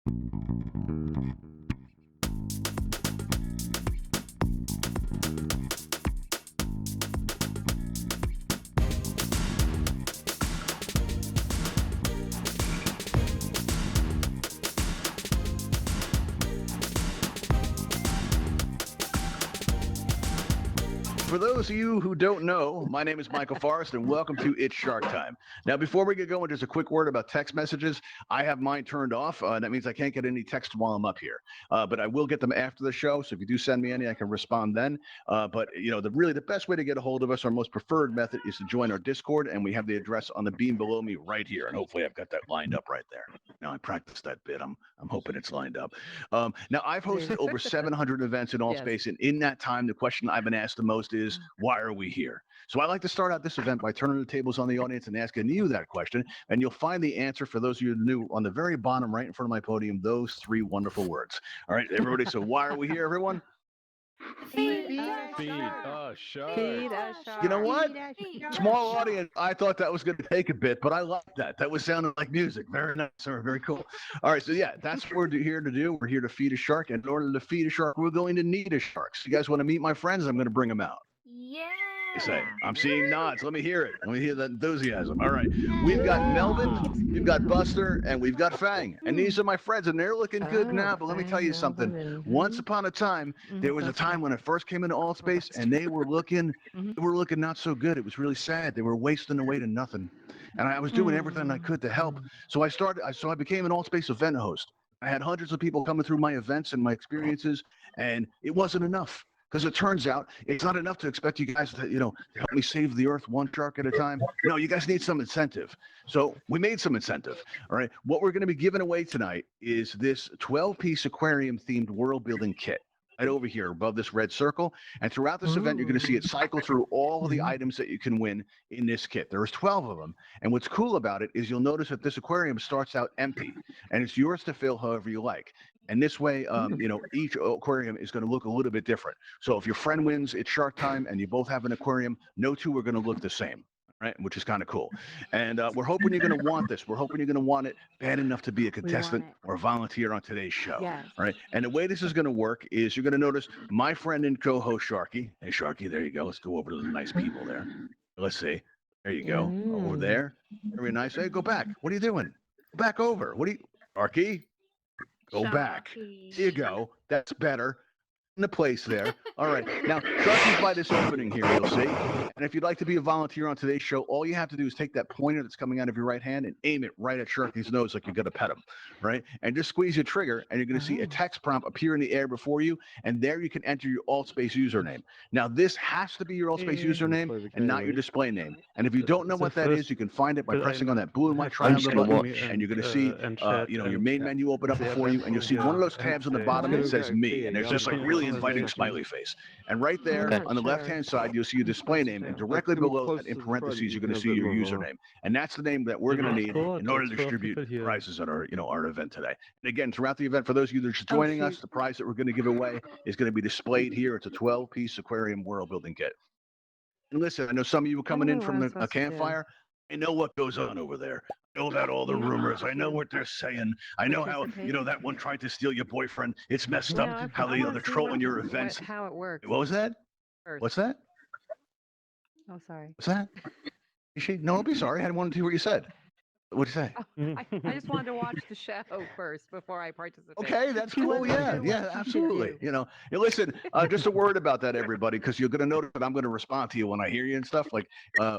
For those of you who don't know, my name is Michael Forrest, and welcome to It's Shark Time. Now, before we get going, just a quick word about text messages. I have mine turned off. That means I can't get any text while I'm up here, but I will get them after the show. So if you do send me any, I can respond then. But the best way to get a hold of us, our most preferred method, is to join our Discord, and we have the address on the beam below me right here. And hopefully, I've got that lined up right there. Now I practiced that bit. I'm hoping it's lined up. Now I've hosted over 700 events in Altspace, and in that time, the question I've been asked the most is, why are we here? So I like to start out this event by turning the tables on the audience and asking you that question, and you'll find the answer for those of you new on the very bottom right in front of my podium, those three wonderful words. All right, everybody, so why are we here, everyone? Feed a shark. You know what? Small audience, I thought that was going to take a bit, but I like that. That was sounding like music. Very nice, sir. Very cool. All right, so yeah, that's what we're here to do. We're here to feed a shark, and in order to feed a shark, we're going to need a shark. So you guys want to meet my friends? I'm going to bring them out. Yeah. Say, I'm seeing nods. Let me hear it. Let me hear that enthusiasm. All right. We've got Melvin, we've got Buster, and we've got Fang. And these are my friends, and they're looking good now. But let me tell you something. Once upon a time, there was a time when I first came into Altspace, and they were looking not so good. It was really sad. They were wasting away to nothing. And I was doing everything I could to help. So I became an Altspace event host. I had hundreds of people coming through my events and my experiences, and it wasn't enough. Because it turns out it's not enough to expect you guys to, help me save the earth one shark at a time. No, you guys need some incentive. So we made some incentive. All right. What we're going to be giving away tonight is this 12-piece aquarium-themed world-building kit. Right over here above this red circle. And throughout this event, you're going to see it cycle through all of the items that you can win in this kit. There's 12 of them. And what's cool about it is you'll notice that this aquarium starts out empty, and it's yours to fill however you like. And this way, each aquarium is going to look a little bit different. So if your friend wins, it's Shark Time, and you both have an aquarium, no two are going to look the same, right? Which is kind of cool. And we're hoping you're going to want this. We're hoping you're going to want it bad enough to be a contestant or a volunteer on today's show. Yes. All right. And the way this is going to work is you're going to notice my friend and co-host Sharky. Hey, Sharky, there you go. Let's go over to the nice people there. Let's see. There you go. Over there. Very nice. Hey, go back. What are you doing? Go back over. What are you, Sharky? Go back. There you go. That's better. In the place there. All right. Now, Sharky's by this opening here, you'll see. And if you'd like to be a volunteer on today's show, all you have to do is take that pointer that's coming out of your right hand and aim it right at Sharky's nose like you're going to pet him, right? And just squeeze your trigger, and you're going to see a text prompt appear in the air before you, and there you can enter your Altspace username. Now, this has to be your Altspace username and not your display name. And if you don't know what that is, you can find it by pressing on that blue and white triangle button, and you're going to see, your main menu open up before you, and you'll see one of those tabs on the bottom that says me, and there's just like really inviting smiley face. And right there on the left-hand side, you'll see your display name, and directly below that in parentheses, you're going to see your username. And that's the name that we're going to need in order to distribute prizes at our event today. And again, throughout the event, for those of you that are just joining us, the prize that we're going to give away is going to be displayed here. It's a 12-piece aquarium world building kit. And listen, I know some of you are coming in from a campfire. I know what goes on over there. I know about all the rumors. I know what they're saying. I know how, that one tried to steal your boyfriend. It's messed up how they're trolling your events. How it works. What was that? What's that? Oh, sorry. What's that? Is she? No, don't be sorry. I didn't want to hear what you said. What'd you say? I just wanted to watch the show first before I participate. Okay, that's cool. Yeah, absolutely. Listen, just a word about that, everybody, because you're going to notice that I'm going to respond to you when I hear you and stuff. Like,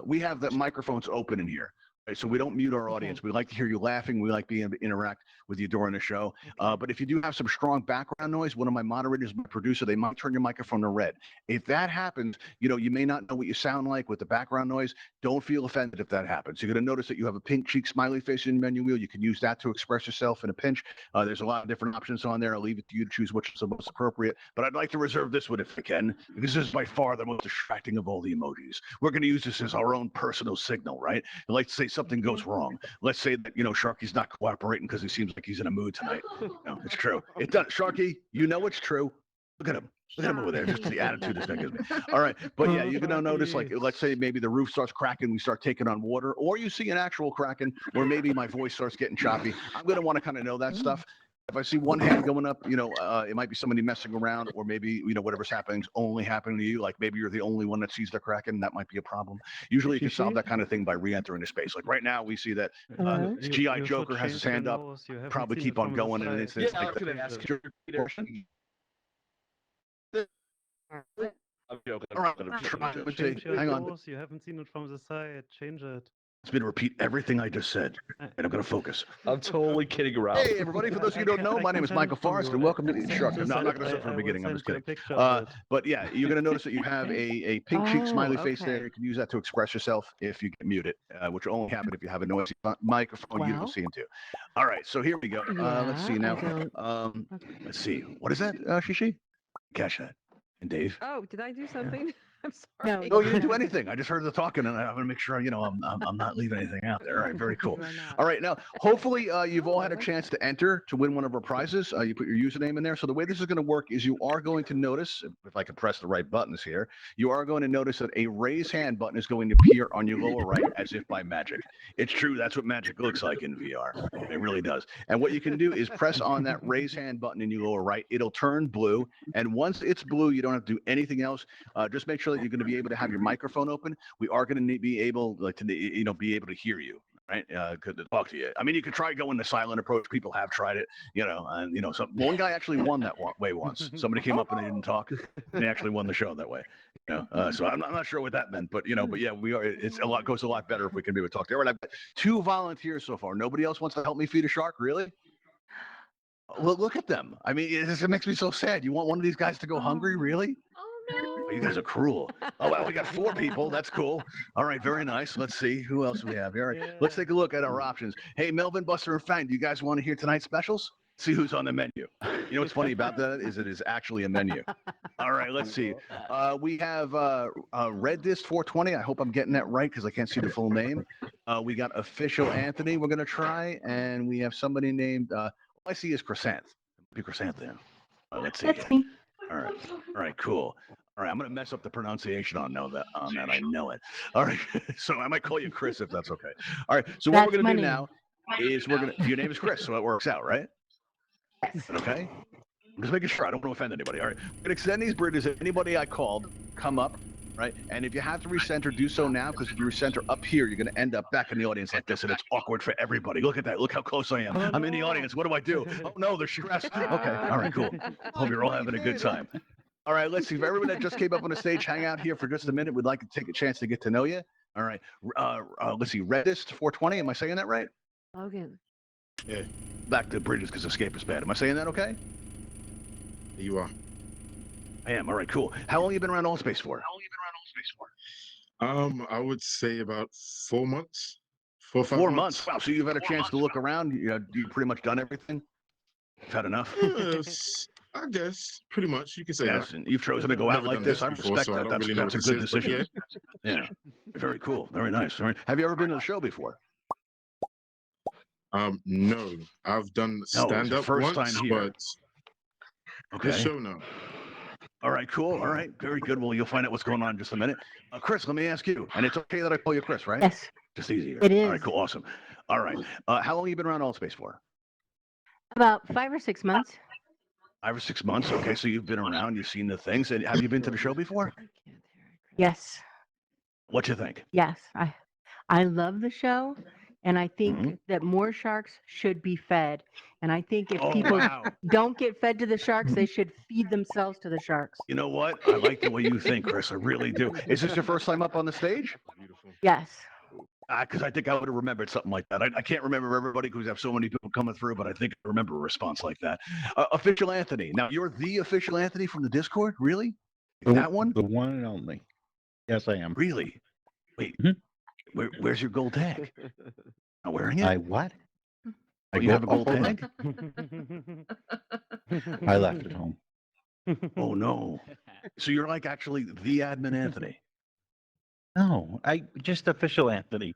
we have the microphones open in here. Right, so we don't mute our audience. We like to hear you laughing. We like being able to interact with you during the show. But if you do have some strong background noise, one of my moderators, my producer, they might turn your microphone to red. If that happens, you may not know what you sound like with the background noise. Don't feel offended if that happens. You're going to notice that you have a pink cheek smiley face in your menu wheel. You can use that to express yourself in a pinch. There's a lot of different options on there. I'll leave it to you to choose which is the most appropriate. But I'd like to reserve this one if I can, because this is by far the most distracting of all the emojis. We're going to use this as our own personal signal, right? I'd like to say something goes wrong. Let's say that, Sharky's not cooperating because he seems like he's in a mood tonight. No, it's true. It does. Sharky, it's true. Look at him. Look at him over there. Just the attitude this thing gives me. All right. But yeah, you're going to notice, like, let's say maybe the roof starts cracking. We start taking on water, or you see an actual cracking, or maybe my voice starts getting choppy. I'm going to want to kind of know that stuff. If I see one hand going up, it might be somebody messing around, or maybe whatever's happening is only happening to you. Like maybe you're the only one that sees the Kraken. That might be a problem. Usually, you can solve that kind of thing by re-entering the space. Like right now, we see that GI Joker has his hand up. Probably keep on going, and it's Yeah, I like was gonna ask you. I'm joking. All right, Change your hang on. doors. You haven't seen it from the side. Change it. It's me to repeat everything I just said, and I'm going to focus. I'm totally kidding around. Hey, everybody! For those of you who don't know, my name is Michael Forrest, and welcome to Sharky. No, I'm not going to start from the beginning. I'm just kidding. But yeah, you're going to notice that you have a pink cheek smiley face there. You can use that to express yourself if you get muted, which will only happen if you have a noisy microphone. You will see him too. All right, so here we go. Let's see now. Let's see. What is that, Shishi? Catch that. And Dave. Oh, did I do something? I'm sorry. No, you didn't do anything. I just heard the talking, and I want to make sure I'm not leaving anything out there. All right, very cool. All right, now hopefully you've all had a chance to enter to win one of our prizes. You put your username in there. So the way this is going to work is you are going to notice, if I can press the right buttons here, you are going to notice that a raise hand button is going to appear on your lower right as if by magic. It's true. That's what magic looks like in VR. It really does. And what you can do is press on that raise hand button in your lower right. It'll turn blue, and once it's blue, you don't have to do anything else. Just make sure that you're going to be able to have your microphone open. We are going to be able to be able to hear you, right? To talk to you. I mean, you could try going the silent approach. People have tried it, and so one guy actually won that way once. Somebody came up and they didn't talk. And they actually won the show that way. So I'm not sure what that meant, but yeah, we are. It's goes a lot better if we can be able to talk to. All right, I've got 2 volunteers so far. Nobody else wants to help me feed a shark, really? Well, look at them. I mean, it makes me so sad. You want one of these guys to go hungry, really? Oh, You guys are cruel. Oh, well, we got 4 people. That's cool. All right, very nice. Let's see. Who else we have here? All right, let's take a look at our options. Hey, Melvin, Buster, and Fang, do you guys want to hear tonight's specials? See who's on the menu. You know what's funny about that is it is actually a menu. All right, let's see. We have Red Disc 420. I hope I'm getting that right because I can't see the full name. We got Official Anthony we're going to try, and we have somebody named, all I see is Chrysanth. Be Chrysanth. Let's see. That's me. All right, cool. All right, I'm going to mess up the pronunciation on that. I know it. All right, so I might call you Chris if that's okay. All right, so what we're going to do now is your name is Chris, so it works out, right? Yes. Okay. I'm just making sure I don't want to offend anybody. All right, we're going to extend these bridges. If anybody I called, come up, right? And if you have to recenter, do so now, because if you recenter up here, you're going to end up back in the audience like this, and it's awkward for everybody. Look at that. Look how close I am. I'm in the audience. What do I do? Oh, no, they're stressed. Okay, all right, cool. Hope you're all having a good time. All right, let's see. For everyone that just came up on the stage, hang out here for just a minute. We'd like to take a chance to get to know you. All right. Let's see. Reddist 420. Am I saying that right? Logan. Yeah. Back to bridges because escape is bad. Am I saying that okay? You are. I am. All right, cool. How long have you been around Altspace for? I would say about 4 months. 4 or 5 4 months. Wow. So you've had a chance to look around. You've pretty much done everything. You've had enough. Yes, I guess pretty much you can say Yes, that. and you've chosen to go out Never like done this. this I before, respect so I that. don't That's, really know that's a what good this is, but decision. Yeah. Very cool. Very nice. All right. Have you ever been to the show before? No, I've done No, it's stand your up first once, time here. but this show no. All right, cool. All right, very good. Well, you'll find out what's going on in just a minute. Chris, let me ask you, and it's okay that I call you Chris, right? Yes. Just easier. It is. All right, cool, awesome. All right. How long have you been around Altspace for? About 5 or 6 months. 5 or 6 months. Okay, so you've been around, you've seen the things. And have you been to the show before? Yes. What you think? Yes. I love the show, and I think Mhm. that more sharks should be fed. And I think if Oh, people wow. don't get fed to the sharks, they should feed themselves to the sharks. You know what? I like the way you think, Chris. I really do. Is this your first time up on the stage? Beautiful. Yes. Because I think I would have remembered something like that. I can't remember everybody because we have so many people coming through, but I think I remember a response like that. Official Anthony. Now, you're the official Anthony from the Discord? Really? That one? The one and only. Yes, I am. Really? Wait, Mhm. where's your gold tag? Not wearing it? I what? Oh, you have a gold hold on. tag? I left it home. Oh, no. So you're like actually the admin Anthony. No, I just official Anthony.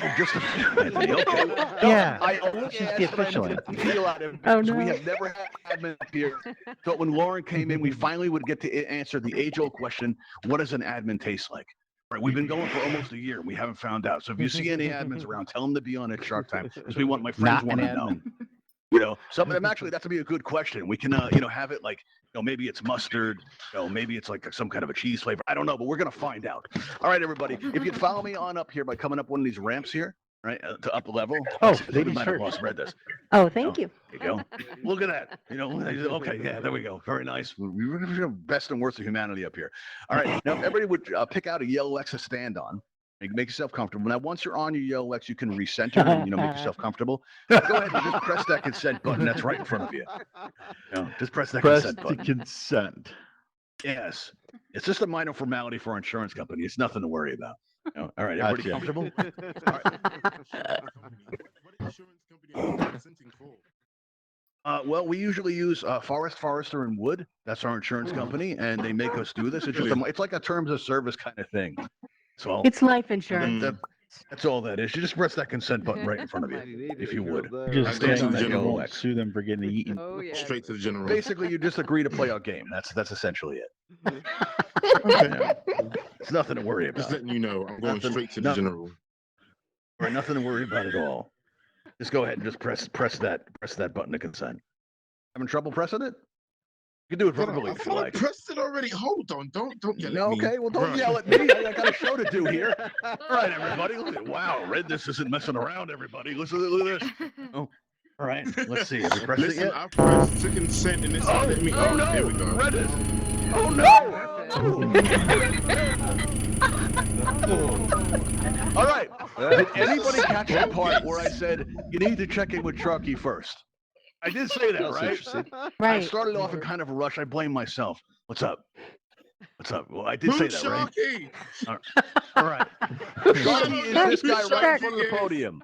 Oh, just official Anthony. Okay. No, Yeah, I only it's just asked the if I official needed to Anthony. feel out of Oh, because we no. have never had admin up here. Thought when Lauren came in, we finally would get to answer the age-old question: what does an admin taste like? Right, we've been going for almost a year. And we haven't found out. So if you see any admins around, tell them to be on at Shark Time because we want my friends Not want an to know. admin. Something actually that would be a good question. We can, have it like, maybe it's mustard, maybe it's like some kind of a cheese flavor. I don't know, but we're gonna find out. All right, everybody, if you'd follow me on up here by coming up one of these ramps here, right, to up a level. Oh, Actually, ladies might have first. lost read this. Oh, thank you. There you go. Look at that. Okay, yeah, there we go. Very nice. We're best and worst of humanity up here. All right, now everybody would pick out a yellow X to stand on. Make yourself comfortable. Now, once you're on your yellow X, you can recenter and make yourself comfortable. Go ahead and just press that consent button. That's right in front of you. Just press that Press consent the button. consent. Yes, it's just a minor formality for our insurance company. It's nothing to worry about. All right, everybody Gotcha. comfortable? What insurance company are you consenting for? Well, we usually use Forester and Wood. That's our insurance company, and they make us do this. It's like a terms of service kind of thing. So It's life insurance. that's all that is. You just press that consent button right in front of you, if you would. Just I go to saying the that you general won't X. sue them for getting eaten. Oh, yeah. Straight to the general. Basically, you just agree to play our game. That's essentially it. Okay. It's nothing to worry Just about. letting you know, I'm going Nothing- straight to the nothing. general. All right, nothing to worry about at all. Just go ahead and just press that button to consent. Having trouble pressing it? You can do it verbally I if you thought I like. pressed it already. Hold on. Don't yell No, at me. okay, well, don't Right. yell at me. I got a show to do here. All right, everybody. Wow, Red, this isn't messing around, everybody. Listen to this. Oh, all right, let's see. Have you pressed Listen, it yet? I pressed to consent and it's not letting me. Oh, no. There we go. Red is. Oh, no. All right. Did anybody catch the part where I said you need to check in with Sharky first? I did say that, right? I Right. started off in kind of a rush. I blame myself. What's up? What's up? Well, I did say Move, that, right? Sharky. All right. Sharky is this guy right in front of the Sharky. podium.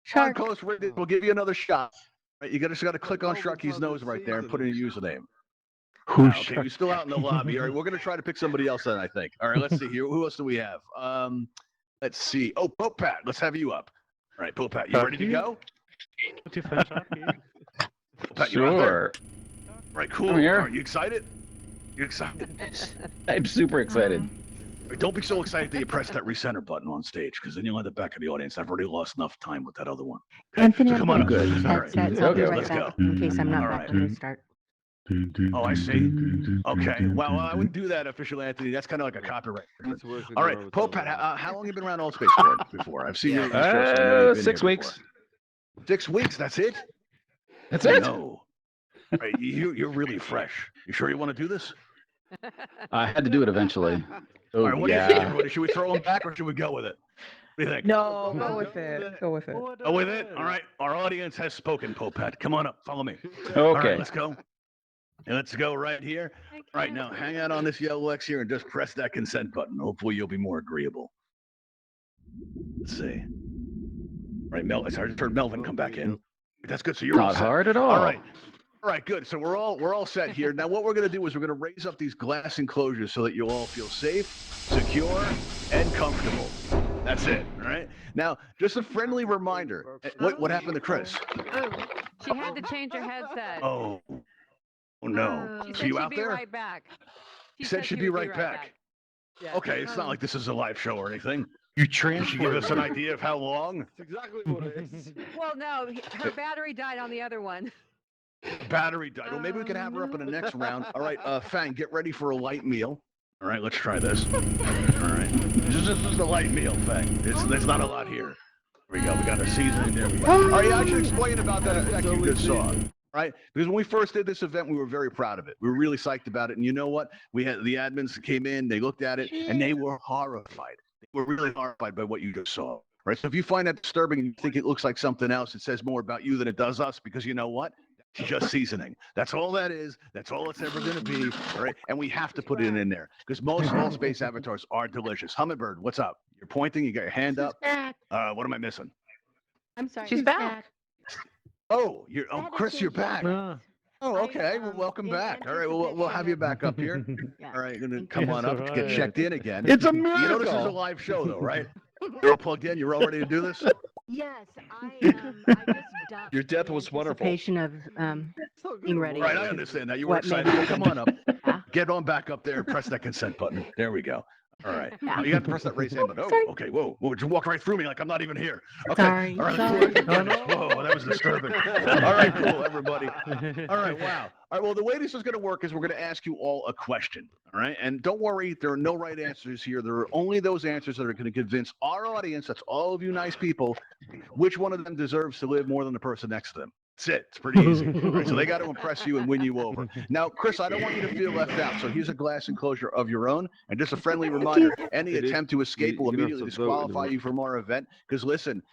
Shark. Post, we'll give you another shot. Right, you just got to click on Sharky's nose right there and put in your username. Who's Okay, you're still out in the lobby. All right, we're gonna try to pick somebody else then, I think. All right, let's see here. Who else do we have? Let's see. Oh, Pope Pat, let's have you up. All right, Pope Pat, you ready to go? What do you find Sharky? Pope Pat, you out there? Sure. All right, cool. I'm here. Are you excited? You excited? I'm super excited. All right, don't be so excited that you press that recenter button on stage, because then you'll end up back in the audience. I've already lost enough time with that other one. Okay, Anthony, so I'm come on gonna up. use All right. headsets. I'll be Okay, right let's back go. in case I'm not All back right. when we start. Oh, I see. Okay. Well, I wouldn't do that, official Anthony. That's kind of like a copyright. All right, Pope Pat, how long have you been around Altspace for before? I've seen you. on the show, so I know you've been 6 here weeks. before. 6 weeks. That's it. That's Oh, it. No. All right, you're really fresh. You sure you want to do this? I had to do it eventually. All Oh, right. What do you think, yeah. everybody? Should we throw him back or should we go with it? What do you think? No, go with it. Go with it. Oh, with it. All right. Our audience has spoken, Pope Pat. Come on up. Follow me. All right, Okay. let's go. And let's go right here. All right, now hang out on this yellow X here and just press that consent button. Hopefully you'll be more agreeable. Let's see. All right, I just heard Melvin come back in. That's good. So you're all Not set. hard at all. All right. All right, good. So we're all set here. Now what we're gonna do is we're gonna raise up these glass enclosures so that you all feel safe, secure, and comfortable. That's it. All right. Now, just a friendly reminder. What happened to Chris? Oh, she had to change her headset. Oh. Oh no. She So said you she'd out be there? right back. She said she'd be would right back. Yeah. Okay, it's not like this is a live show or anything. You Can she give transfer. us an idea of how long? That's exactly what it is. Well, no, her battery died on the other one. Battery died. Well, maybe we can have her up in the next round. All right, Fang, get ready for a light meal. All right, let's try this. All right. This is a light meal, Fang. There's not a lot here. There we go. We got our seasoning there. We go. All right, I should explain about that effect you just saw. Right? Because when we first did this event, we were very proud of it. We were really psyched about it. And you know what? We had the admins that came in, they looked at it, and they were horrified. They were really horrified by what you just saw. Right? So if you find that disturbing and you think it looks like something else, it says more about you than it does us, because you know what? It's just seasoning. That's all that is. That's all it's ever going to be. All right? And we have to put it in there because most Altspace avatars are delicious. Hummingbird, what's up? You're pointing. You got your hand up. What am I missing? I'm sorry. She's back. Oh, That is Chris, so you're back. Ah, Oh, okay. Well, welcome in back. All right. Well, we'll have you back up here. Yeah. All right. You're going to Thank come you. on up, That's get all checked in again. It's a You know this is a miracle. live show, though, right? You're all plugged in. You're all ready to do this? Yes, I just ducked Your death in was wonderful. anticipation of being ready. Right. I understand that. You were What may excited. Well, come on up. Yeah. Get on back up there and press that consent button. There we go. All right. Yeah. You have to press that raise hand button. Oh, Sorry. okay. Whoa. Whoa. You walked right through me like I'm not even here. Okay. Sorry, All right. sorry. Cool. Whoa. That was disturbing. All right. Cool, everybody. All right. Wow. All right. Well, the way this is going to work is we're going to ask you all a question. All right. And don't worry, there are no right answers here. There are only those answers that are going to convince our audience, that's all of you nice people, which one of them deserves to live more than the person next to them. That's it. It's pretty easy. All right, so they got to impress you and win you over. Now, Chris, I don't want you to feel left out. So here's a glass enclosure of your own. And just a friendly reminder, any attempt to escape will you don't have immediately to vote disqualify anymore. you from our event. Because listen,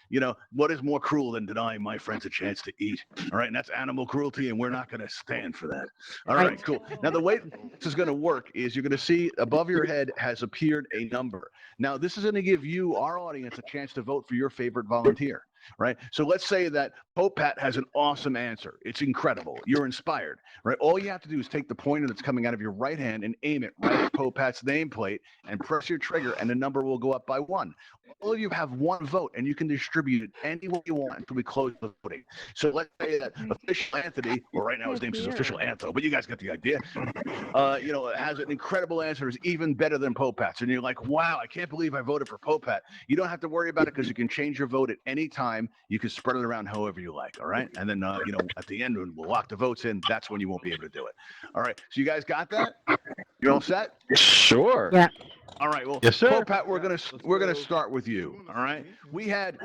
what is more cruel than denying my friends a chance to eat? All right, and that's animal cruelty, and we're not going to stand for that. All right, cool. Now, the way this is going to work is you're going to see above your head has appeared a number. Now, this is going to give you, our audience, a chance to vote for your favorite volunteer. Right. So let's say that Pope Pat has an awesome answer. It's incredible. You're inspired. Right. All you have to do is take the pointer that's coming out of your right hand and aim it right at Pope Pat's nameplate and press your trigger, and the number will go up by 1. All of you have 1 vote, and you can distribute it any way you want until we close the voting. So let's say that Official Anthony, well, right now his name is Official Antho, but you guys get the idea. Has an incredible answer, is even better than Pope Pat's, and you're like, wow, I can't believe I voted for Pope Pat. You don't have to worry about it because you can change your vote at any time. You can spread it around however you like. All right, and then at the end when we'll lock the votes in, that's when you won't be able to do it. All right, so you guys got that? You're all set? Sure. Yeah. All right. Well, Yes, sir. Pope Pat, we're gonna start with you. All right. We had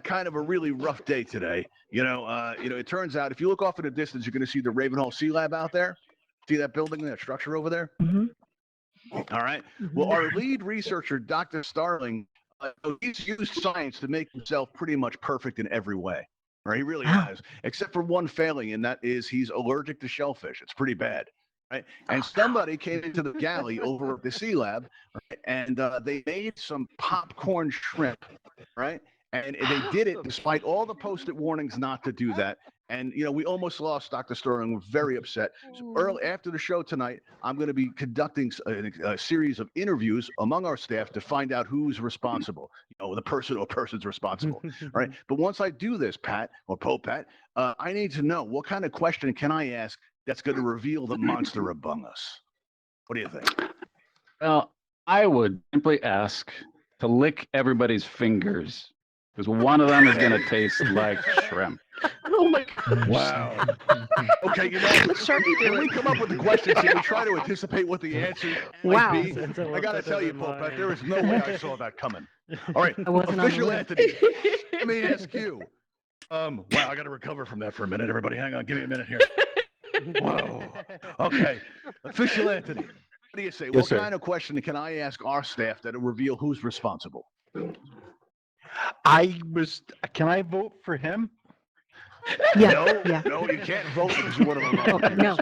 kind of a really rough day today. It turns out if you look off in the distance, you're gonna see the Ravenhall Sea-Lab out there. See that building, that structure over there? Mm-hmm. All right. Well, our lead researcher, Dr. Starling, he's used science to make himself pretty much perfect in every way. Right? He really Wow. has, except for one failing, and that is he's allergic to shellfish. It's pretty bad. Right? And somebody came into the galley over at the Sea-Lab, right? And they made some popcorn shrimp, right? And they did it despite all the post-it warnings not to do that. And, we almost lost Dr. Sterling. We're very upset. So early after the show tonight, I'm going to be conducting a series of interviews among our staff to find out who's responsible, the person or persons responsible, right? But once I do this, Pat or Pope Pat, I need to know what kind of question can I ask that's going to reveal the monster among us. What do you think? Well, I would simply ask to lick everybody's fingers because one of them is going to taste like shrimp. Oh my God. Wow. Okay, when we come up with the questions here, we try to anticipate what the answer Wow. might be. I got to tell you, Pope, there is no way I saw that coming. All right, I wasn't on the Official list. Anthony, let me ask you. Wow, I got to recover from that for a minute, everybody. Hang on, give me a minute here. Whoa. Okay, Official Anthony, what do you say? Yes, What sir. kind of question can I ask our staff that'll reveal who's responsible? Can I vote for him? Yeah. No, Yeah. no, you can't vote because you're one of the Oh, no.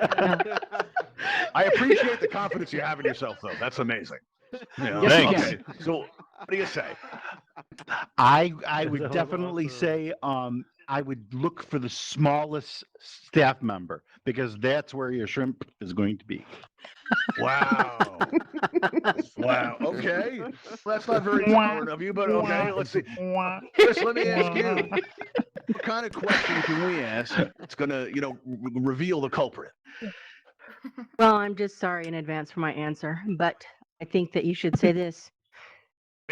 I appreciate the confidence you have in yourself, though. That's amazing. Yes, Thanks. Okay. So, what do you say? I Is would that definitely also- say I would look for the smallest staff member because that's where your shrimp is going to be. Wow. Wow. Okay. Well, that's not very tolerant of you, but okay. Let's see. Chris, let me ask you. What kind of question can we ask that's going to, reveal the culprit? Well, I'm just sorry in advance for my answer, but I think that you should say this.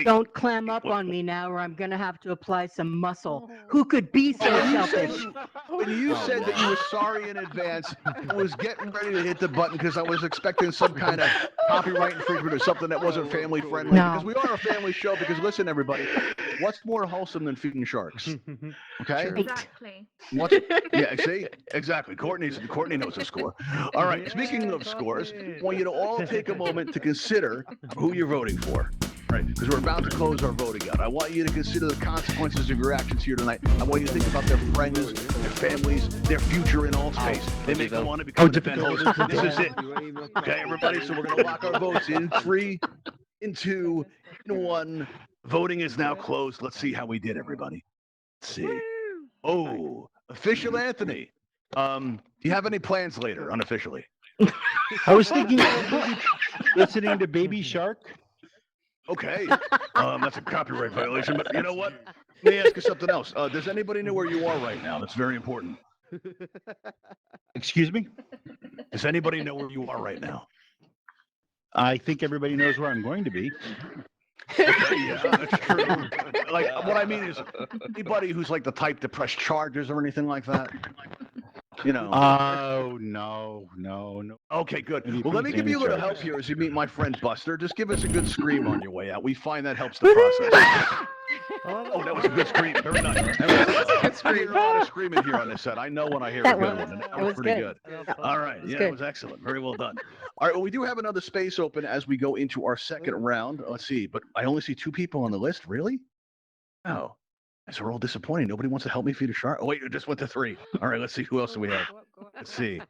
Don't clam up on me now, or I'm going to have to apply some muscle. Who could be so selfish? When you said that you were sorry in advance, I was getting ready to hit the button because I was expecting some kind of copyright infringement or something that wasn't family friendly. No. Because we are a family show. Because listen, everybody, what's more wholesome than feeding sharks? Okay. Right. Exactly. Yeah, see? Exactly. Courtney knows the score. All right. Speaking of scores, I want you to all take a moment to consider who you're voting for. Right, because we're about to close our voting out. I want you to consider the consequences of your actions here tonight. I want you to think about their friends, their families, their future in Altspace. They may go on to become an event host. This is it. Okay, everybody, so we're going to lock our votes in 3, in 2, in 1. Voting is now closed. Let's see how we did, everybody. Let's see. Oh, Official Anthony. Do you have any plans later, unofficially? I was thinking maybe listening to Baby Shark. Okay. That's a copyright violation, but you know what? Let me ask you something else. Does anybody know where you are right now? That's very important. Excuse me? Does anybody know where you are right now? I think everybody knows where I'm going to be. Okay, yeah, that's true. Like, what I mean is, anybody who's like the type to press charges or anything like that, you know. Oh, no. Okay, good. Maybe Well, let me please give you a name little it help charges. here as you meet my friend Buster. Just give us a good scream on your way out. We find that helps the process. Oh, that was a good scream. Very nice. That was a good scream. I hear a lot of screaming here on this set. I know when I hear That a good was- one. And that that was was pretty good. good. All right. was Yeah, good. it was excellent. Very well done. All right. Well, we do have another space open as we go into our second round. Let's see. But I only see 2 people on the list. Really? Oh. That's all disappointing. Nobody wants to help me feed a shark. Oh, wait, it just went to 3. All right. Let's see. Who else do we have? Let's see.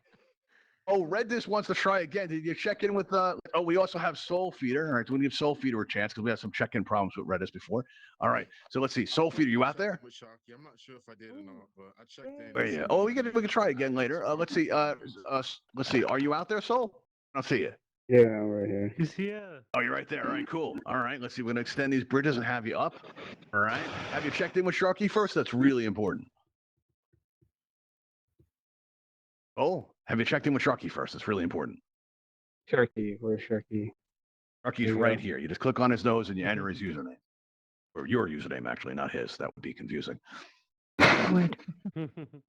Oh, Redis wants to try again. Did you check in with oh, we also have Soul Feeder. All right, so we give Soul Feeder a chance because we had some check-in problems with Redis before. All right, so let's see. Soul Feeder, you out there? With Sharky. I'm not sure if I did or not, but I checked in. Oh, yeah. Oh, we can try again later. Let's see. Let's see. Are you out there, Soul? I don't see you. Yeah, I'm right here. He's here. Oh, you're right there. All right, cool. All right, let's see. We're gonna extend these bridges and have you up. All right. Have you checked in with Sharky first? That's really important. Oh, have you checked in with Sharky first? It's really important. Sharky, where's Sharky? Sharky's There you right go. here. You just click on his nose and you enter his username. Or your username, actually, not his. That would be confusing. Would.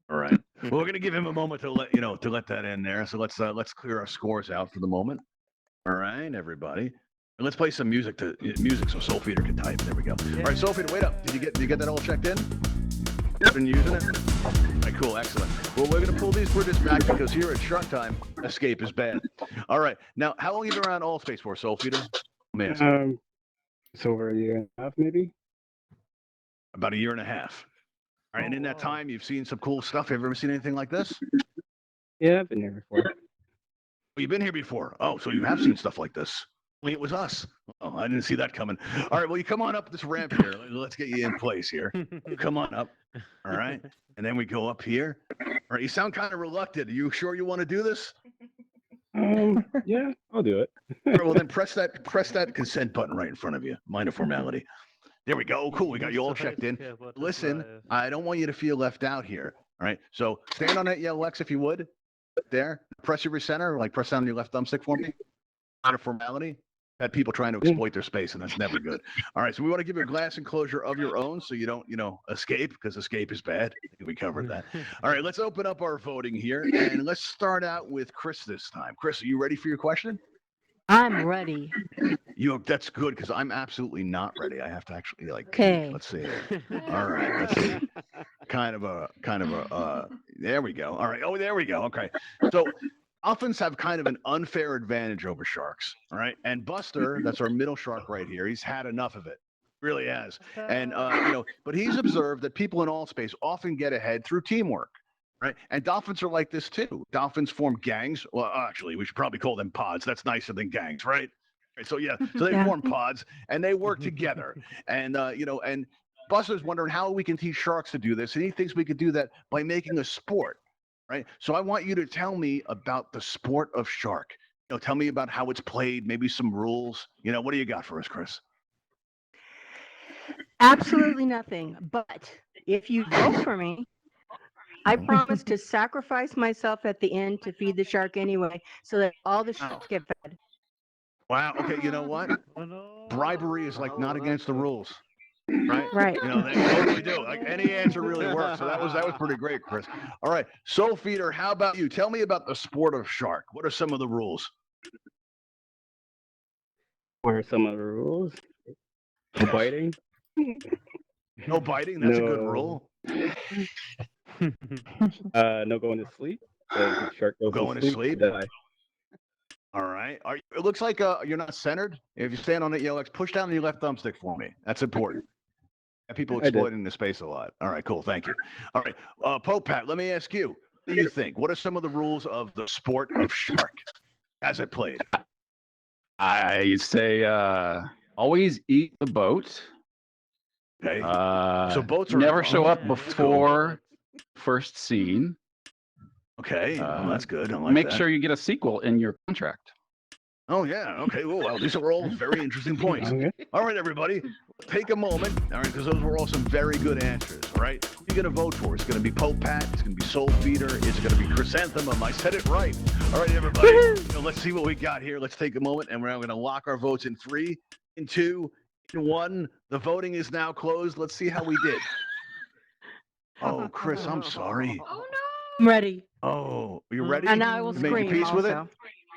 All right. Well, we're gonna give him a moment to let that in there. So let's clear our scores out for the moment. All right, everybody. And let's play some music so Soul Feeder can type. There we go. All right, Soul Feeder, wait up. Did you get that all checked in? You've been using it? All right, cool, excellent. Well, we're gonna pull these bridges back because here at Shark Time, escape is bad. All right. Now, how long have you been around Altspace for, Soul Feeder? Man, It's over a year and a half, maybe. about 1.5 years. All right, and in that time, you've seen some cool stuff. Have you ever seen anything like this? Yeah, I've been here before. Oh, you've been here before. Oh, so you have seen stuff like this. Only it was us. Oh, I didn't see that coming. All right, well, you come on up this ramp here. Let's get you in place here. You come on up. All right. And then we go up here. All right, you sound kind of reluctant. Are you sure you want to do this? Yeah, I'll do it. All right, well, then press that consent button right in front of you. Minor formality. There we go. Cool. We got you all checked in. Listen, I don't want you to feel left out here. All right. So stand on that yellow X if you would. There. Press your recenter. Like press down on your left thumbstick for me. Minor formality. Had people trying to exploit their space, and that's never good. All right, so we want to give you a glass enclosure of your own so you don't, escape, because escape is bad. I think we covered that. All right, let's open up our voting here, and let's start out with Chris this time. Chris, are you ready for your question? I'm ready. That's good, because I'm absolutely not ready. I have to actually, Okay. let's see. All right, let's see. Kind of a, there we go. All right, oh, there we go. Okay, so dolphins have kind of an unfair advantage over sharks, all right? And Buster, that's our middle shark right here, he's had enough of it. Really has. And, but he's observed that people in Altspace often get ahead through teamwork, right? And dolphins are like this too. Dolphins form gangs. Well, actually, we should probably call them pods. That's nicer than gangs, right? So, so they Yeah. form pods and they work together. And, and Buster's wondering how we can teach sharks to do this. And he thinks we could do that by making a sport. Right. So I want you to tell me about the sport of shark. Tell me about how it's played, maybe some rules. What do you got for us, Chris? Absolutely nothing. But if you vote for me, I promise to sacrifice myself at the end to feed the shark anyway, so that all the sharks get fed. Wow. Okay. You know what? Bribery is like not against the rules. Right. Right. They totally do. Like any answer really works. So that was pretty great, Chris. All right. Soul Feeder, how about you? Tell me about the sport of shark. What are some of the rules? What are some of the rules? No biting. No biting. That's a good rule. No going to sleep. The shark goes Going to sleep? die. All right. It looks like you're not centered. If you stand on it, yellow X, push down your left thumbstick for me. That's important. And people I did. exploiting the space a lot. All right, cool. Thank you. All right. Pope Pat, let me ask you. What do you think? What are some of the rules of the sport of shark as it played? I say always eat the boat. Okay. So boats are never show up involved. That's before first scene. Okay. Well, that's good. I like Make that. sure you get a sequel in your contract. Oh, yeah. Okay. Well, these are all very interesting points. Okay. All right, everybody, take a moment, all right, because those were all some very good answers, all right? Who are you going to vote for? It's going to be Pope Pat. It's going to be Soul Feeder. It's going to be Chrysanthemum. I said it right. All right, everybody, let's see what we got here. Let's take a moment, and we're now going to lock our votes in 3, in 2, in 1. The voting is now closed. Let's see how we did. Oh, Chris, I'm sorry. Oh I'm ready. Oh, are you ready? And I will You made your scream peace also. with it?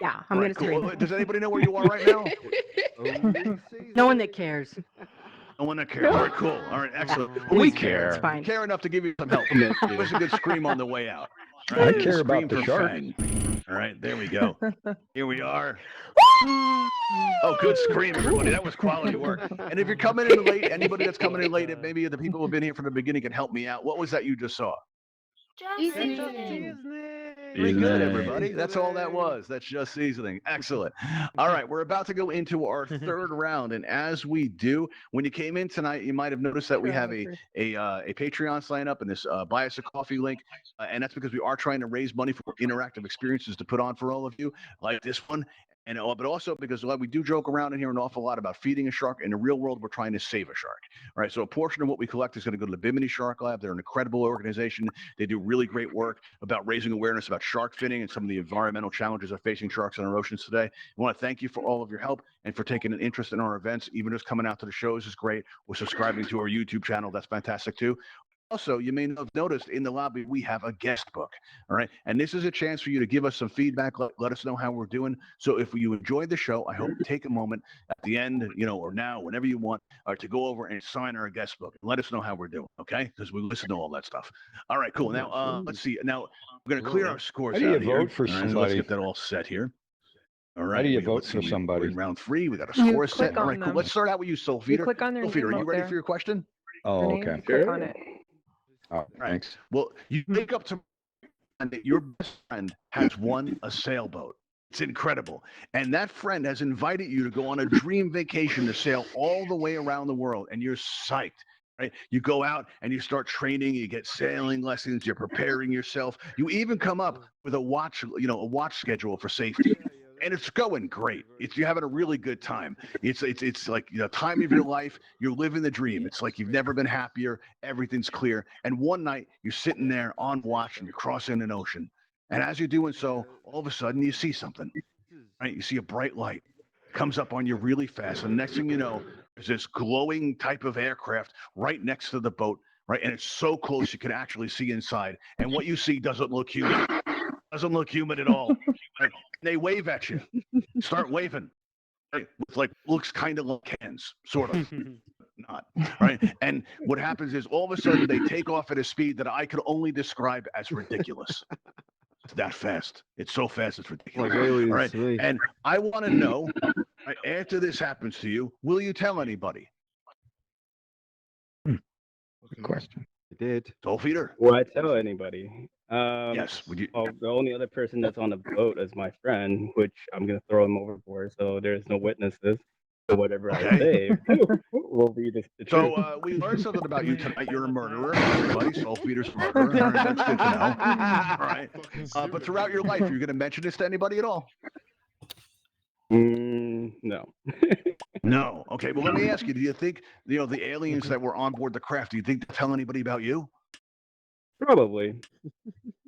Yeah, I'm All going right, to scream. cool. Does anybody know where you are right now? No one that cares. No one that cares. All right, cool. All right, excellent. We We care. It's fine. care enough to give you some help. Give us a good scream on the way out. All I right, care scream about the for shark. Fang. All right, there we go. Here we are. Oh, good scream, everybody. That was quality work. And if you're coming in late, anybody that's coming in late, if maybe the people who've been here from the beginning can help me out. What was that you just saw? Pretty good, everybody. That's all that was. That's just seasoning. Excellent. All right, we're about to go into our third round, and as we do, when you came in tonight, you might have noticed that we have a Patreon sign up and this buy us a coffee link, and that's because we are trying to raise money for interactive experiences to put on for all of you, like this one. And but also because we do joke around in here an awful lot about feeding a shark. In the real world, we're trying to save a shark. All right, so a portion of what we collect is going to go to the Bimini Shark Lab. They're an incredible organization. They do really great work about raising awareness about shark finning and some of the environmental challenges of facing sharks in our oceans today. I want to thank you for all of your help and for taking an interest in our events. Even just coming out to the shows is great. We're subscribing to our YouTube channel. That's fantastic too. Also, you may have noticed in the lobby, we have a guest book, all right? And this is a chance for you to give us some feedback, let us know how we're doing. So if you enjoyed the show, I hope you take a moment at the end, or now, whenever you want, to go over and sign our guest book. Let us know how we're doing, okay? Because we listen to all that stuff. All right, cool. Now, let's see. Now, we're going to clear our scores How do you out here. vote for All right, so let's somebody? get that all set here. All right. How do you we- vote let's see, for we're somebody? in round 3. We got a You score set. click All on right, cool. them. Let's start out with you, Soul You Feeder. click on their Soul Feeder, are name you up ready there. for your question? Oh, Their name, okay. you click on it. Oh, thanks. Well, you wake up to and that your best friend has won a sailboat. It's incredible. And that friend has invited you to go on a dream vacation to sail all the way around the world, and you're psyched. Right? You go out and you start training, you get sailing lessons, you're preparing yourself. You even come up with a watch schedule for safety. And it's going great. You're having a really good time. It's like the time of your life. You're living the dream. It's like you've never been happier. Everything's clear. And one night you're sitting there on watch and you're crossing an ocean. And as you're doing so, all of a sudden you see something. Right? You see a bright light. It comes up on you really fast. And the next thing you know, there's this glowing type of aircraft right next to the boat. Right? And it's so close you can actually see inside. And what you see doesn't look human. Doesn't look human at all. Right? They wave at you. Start waving. Right? With looks kind of like hands, sort of. Not. Right? And what happens is all of a sudden they take off at a speed that I could only describe as ridiculous. It's that fast. It's so fast it's ridiculous. All right. And I want to know, right, after this happens to you, will you tell anybody? Good question. I did. Soul Feeder? Will I tell anybody? Yes. Would you? Oh, the only other person that's on the boat is my friend, which I'm gonna throw him overboard. So there's no witnesses. So whatever I say will be the truth. So we learned something about you tonight. You're a murderer. Everybody, Soul Feeder's a murderer. All right, that's good to know. All right. But throughout your life, you're going to mention this to anybody at all? No. No. Okay. Well, let me ask you. Do you think the aliens that were on board the craft? Do you think they'll tell anybody about you? Probably.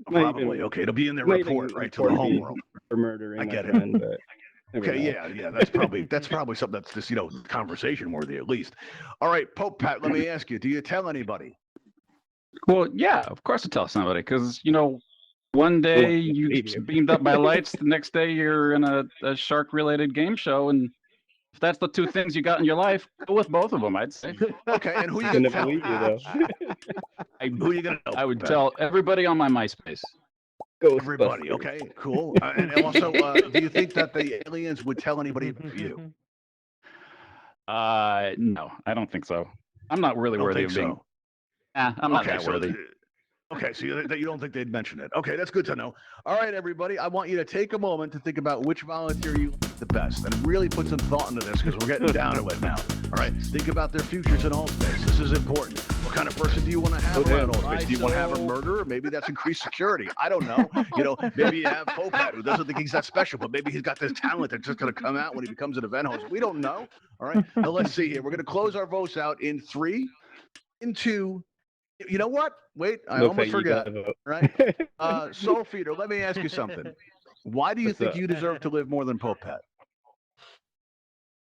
Probably. Okay. It'll be in their Might even report, right, to the report me homeworld. for murdering I my get it. friend, but never Okay, know. yeah. That's probably something that's just conversation worthy at least. All right, Pope Pat, let me ask you: do you tell anybody? Well, yeah, of course I tell somebody because one day you Idiot. beamed up by lights, the next day you're in a shark-related game show, and if that's the two things you got in your life, go with both of them, I'd say. Okay, and who you Couldn't gonna tell? believe you though. Who you gonna tell? I would Pat? tell everybody on my MySpace. Everybody. Ghostbusters. Okay, cool. And also, do you think that the aliens would tell anybody about you? No, I don't think so. I'm not really Don't worthy think of being. so. I'm not Okay, that so worthy. okay, so you don't think they'd mention it? Okay, that's good to know. All right, everybody, I want you to take a moment to think about which volunteer you like the best, and really put some thought into this because we're getting down to it now. All right, think about their futures in Altspace. This is important. What kind of person do you want to have Okay. around Altspace? Do you want to have a murderer? Maybe that's increased security. I don't know. You know, maybe you have Popat, who doesn't think he's that special, but maybe he's got this talent that's just going to come out when he becomes an event host. We don't know. All right, now let's see here. We're going to close our votes out in 3, in 2. You know what? Wait, I Looks almost like you forgot. gotta vote. Right? Soul Feeder, let me ask you something. Why do you What's think up? you deserve to live more than Popat?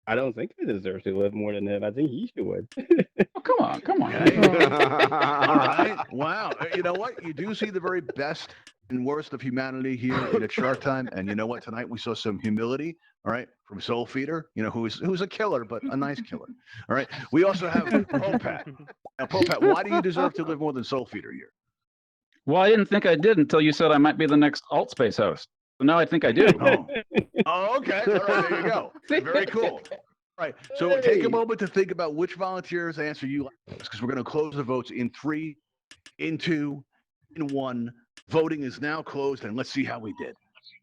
I don't think I deserve to live more than him. I think he should win. Oh, come on, come on. Okay. All right. Wow. You know what? You do see the very best and worst of humanity here at Shark Time. And you know what? Tonight we saw some humility, all right, from Soul Feeder, you know, who's a killer, but a nice killer. All right. We also have Popat. Now, Popat, why do you deserve to live more than Soul Feeder here? Well, I didn't think I did until you said I might be the next Altspace host. So now I think I do. Oh, okay. All right, there you go. Very cool. All right. So take a moment to think about which volunteers answer you like, because we're going to close the votes in 3, in 2, in 1. Voting is now closed, and let's see how we did.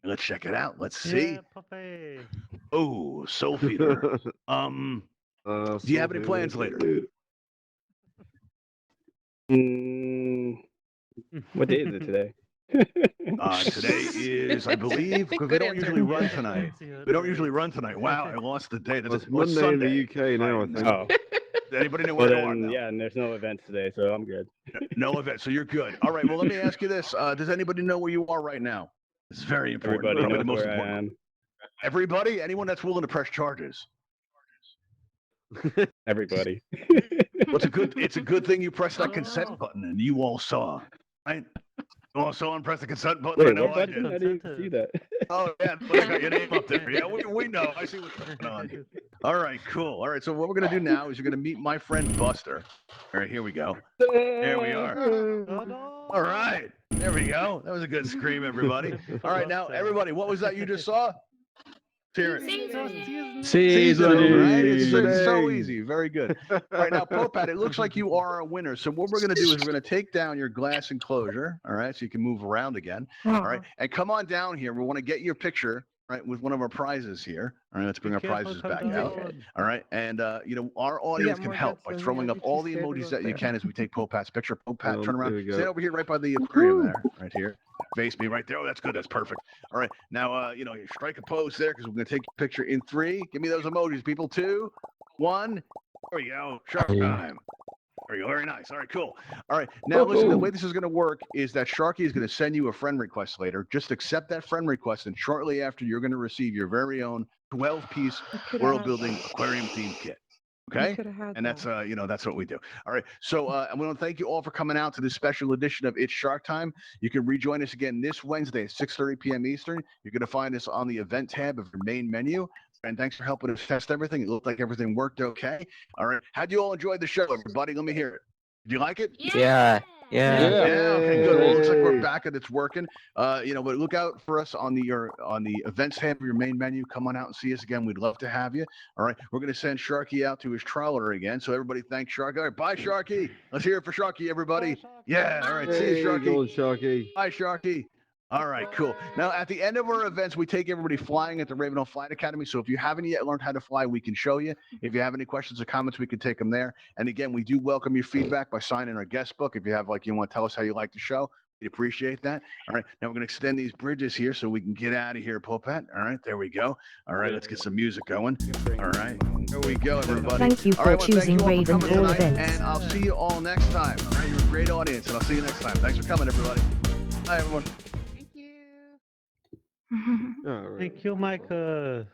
Let's check it out. Let's see. Oh, Soul Feeder. Do you have any plans later? What day is it today? Today is, I believe, because we don't usually run tonight. We don't usually run tonight. Wow, I lost the day. It's Monday Sunday in the UK now, I think. Oh, Does anybody know well where you are then, now? yeah, and there's no events today, so I'm good. No event, so you're good. All right, well, let me ask you this. Does anybody know where you are right now? It's very important. Everybody Probably knows the most where I important. am. Everybody? Anyone that's willing to press charges? Everybody. Well, it's a good thing you pressed that consent button and you all saw, right? You all saw and pressed the consent button. Wait, I know what I button? did. I didn't see that. Oh, yeah, but I got your name up there. Yeah, we know. I see what's going on. All right, cool. All right, so what we're going to do now is you're going to meet my friend Buster. All right, here we go. There we are. All right, there we go. That was a good scream, everybody. All right, now, everybody, what was that you just saw? Hear it. Seasonal, right? It's so easy. Very good. All right, now, Popat, it looks like you are a winner. So what we're going to do is we're going to take down your glass enclosure, all right, so you can move around again, all right, and come on down here. We want to get your picture, right, with one of our prizes here. All right, let's bring our prizes back out. All right, and you know, our audience can help by throwing up all the emojis that you can as we take Popat's picture. Popat, turn around. Stand over here right by the aquarium there, right here. Face me right there. Oh, that's good. That's perfect. All right. Now, you know, you strike a pose there because we're going to take a picture in 3. Give me those emojis, people. 2, 1. There we go. Shark time. There you go. Very nice. All right, cool. All right. Now, listen, the way this is going to work is that Sharky is going to send you a friend request later. Just accept that friend request, and shortly after, you're going to receive your very own 12-piece world-building aquarium-themed kit. Okay, and that's you know, that's what we do. All right, so I want to thank you all for coming out to this special edition of It's Shark Time. You can rejoin us again this Wednesday at 6:30 p.m. Eastern. You're going to find us on the event tab of your main menu. And thanks for helping us test everything. It looked like everything worked okay. All right, how'd you all enjoy the show, everybody? Let me hear it. Did you like it? Yeah. Okay, good. Well, it looks like we're back and it's working. You know, but look out for us on the events tab of your main menu. Come on out and see us again. We'd love to have you. All right, we're gonna send Sharky out to his trawler again. So everybody, thank Sharky. All right, bye, Sharky. Let's hear it for Sharky, everybody. Yeah. All right, see you, Sharky. Go on, Sharky. Bye, Sharky. All right, cool. Now, at the end of our events, we take everybody flying at the Ravenhall Flight Academy. So if you haven't yet learned how to fly, we can show you. If you have any questions or comments, we can take them there. And again, we do welcome your feedback by signing our guest book. If you have, like, you want to tell us how you like the show, we appreciate that. All right, now we're going to extend these bridges here so we can get out of here, Popat. All right, there we go. All right, let's get some music going. All right, there we go, everybody. Thank you All for right, well, thank choosing you all for coming Ravenhall tonight, Events. and I'll see you all next time. All right, you're a great audience, and I'll see you next time. Thanks for coming, everybody. Bye, everyone. Thank you. All right. Thank you, Micah.